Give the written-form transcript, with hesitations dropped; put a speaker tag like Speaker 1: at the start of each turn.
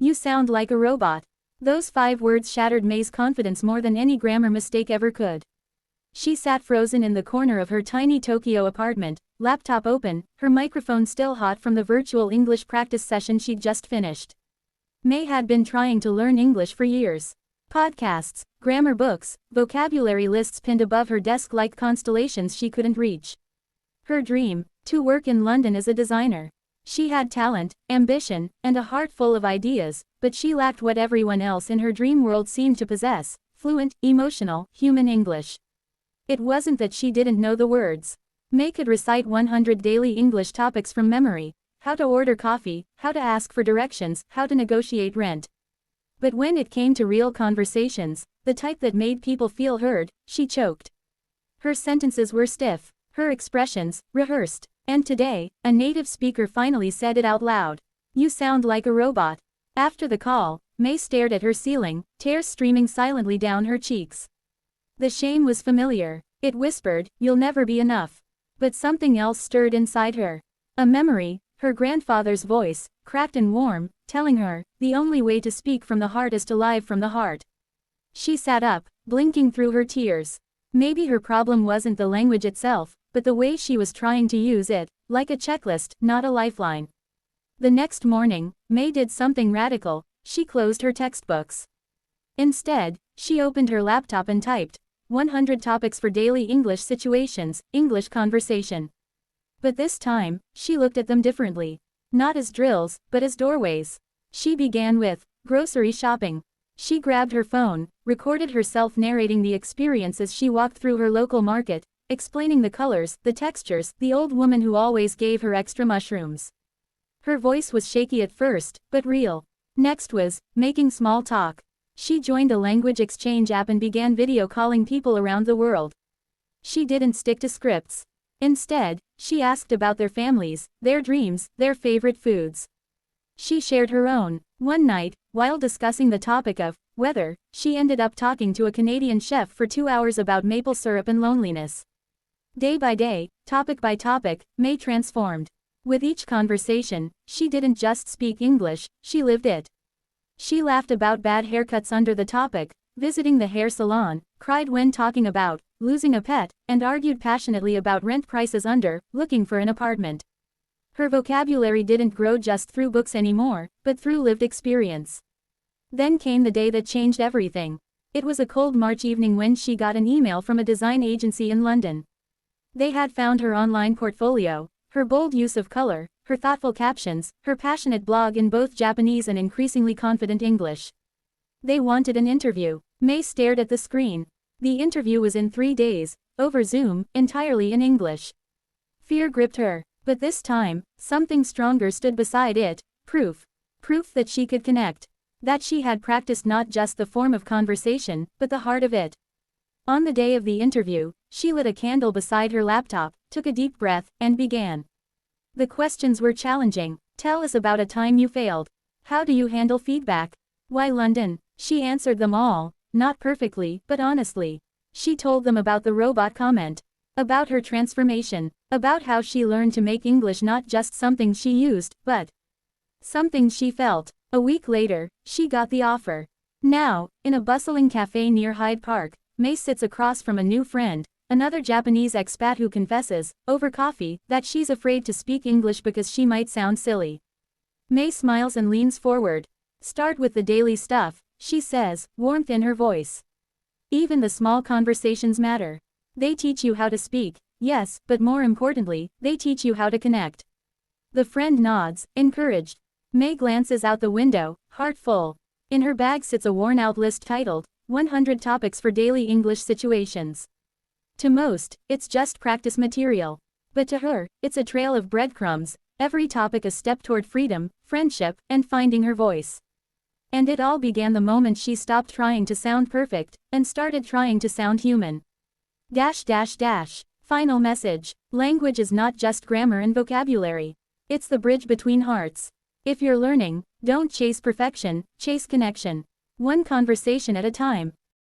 Speaker 1: You sound like a robot. Those 5 words shattered May's confidence more than any grammar mistake ever could. She sat frozen in the corner of her tiny Tokyo apartment, laptop open, her microphone still hot from the virtual English practice session she'd just finished. May had been trying to learn English for years. Podcasts, grammar books, vocabulary lists pinned above her desk like constellations she couldn't reach. Her dream, to work in London as a designer. She had talent, ambition, and a heart full of ideas, but she lacked what everyone else in her dream world seemed to possess: fluent, emotional, human English. It wasn't that she didn't know the words. May could recite 100 daily English topics from memory: how to order coffee, how to ask for directions, how to negotiate rent. But when it came to real conversations, the type that made people feel heard, she choked. Her sentences were stiff, her expressions rehearsed. And today, a native speaker finally said it out loud. You sound like a robot. After the call, May stared at her ceiling, tears streaming silently down her cheeks. The shame was familiar. It whispered, you'll never be enough. But something else stirred inside her. A memory, her grandfather's voice, cracked and warm, telling her, the only way to speak from the heart is to live from the heart. She sat up, blinking through her tears. Maybe her problem wasn't the language itself, but the way she was trying to use it, like a checklist, not a lifeline. The next morning, May did something radical. She closed her textbooks. Instead, she opened her laptop and typed 100 topics for daily English situations, English conversation. But this time, she looked at them differently. Not as drills, but as doorways. She began with grocery shopping. She grabbed her phone, recorded herself narrating the experience as she walked through her local market, explaining the colors, the textures, the old woman who always gave her extra mushrooms. Her voice was shaky at first, but real. Next was making small talk. She joined a language exchange app and began video calling people around the world. She didn't stick to scripts. Instead, she asked about their families, their dreams, their favorite foods. She shared her own. One night, while discussing the topic of weather, she ended up talking to a Canadian chef for 2 hours about maple syrup and loneliness. Day by day, topic by topic, May transformed. With each conversation, she didn't just speak English, she lived it. She laughed about bad haircuts under the topic, visiting the hair salon, cried when talking about losing a pet, and argued passionately about rent prices under looking for an apartment. Her vocabulary didn't grow just through books anymore, but through lived experience. Then came the day that changed everything. It was a cold March evening when she got an email from a design agency in London. They had found her online portfolio, her bold use of color, her thoughtful captions, her passionate blog in both Japanese and increasingly confident English. They wanted an interview. May stared at the screen. The interview was in 3 days, over Zoom, entirely in English. Fear gripped her. But this time, something stronger stood beside it: proof. Proof that she could connect. That she had practiced not just the form of conversation, but the heart of it. On the day of the interview, she lit a candle beside her laptop, took a deep breath, and began. The questions were challenging. Tell us about a time you failed. How do you handle feedback? Why London? She answered them all, not perfectly, but honestly. She told them about the robot comment. About her transformation. About how she learned to make English not just something she used, but something she felt. A week later, she got the offer. Now, in a bustling cafe near Hyde Park, May sits across from a new friend, another Japanese expat who confesses, over coffee, that she's afraid to speak English because she might sound silly. May smiles and leans forward. Start with the daily stuff, she says, warmth in her voice. Even the small conversations matter. They teach you how to speak, yes, but more importantly, they teach you how to connect. The friend nods, encouraged. May glances out the window, heart full. In her bag sits a worn-out list titled 100 Topics for Daily English Situations. To most, it's just practice material. But to her, it's a trail of breadcrumbs, every topic a step toward freedom, friendship, and finding her voice. And it all began the moment she stopped trying to sound perfect, and started trying to sound human. Final message. Language is not just grammar and vocabulary. It's the bridge between hearts. If you're learning, don't chase perfection, chase connection. One conversation at a time.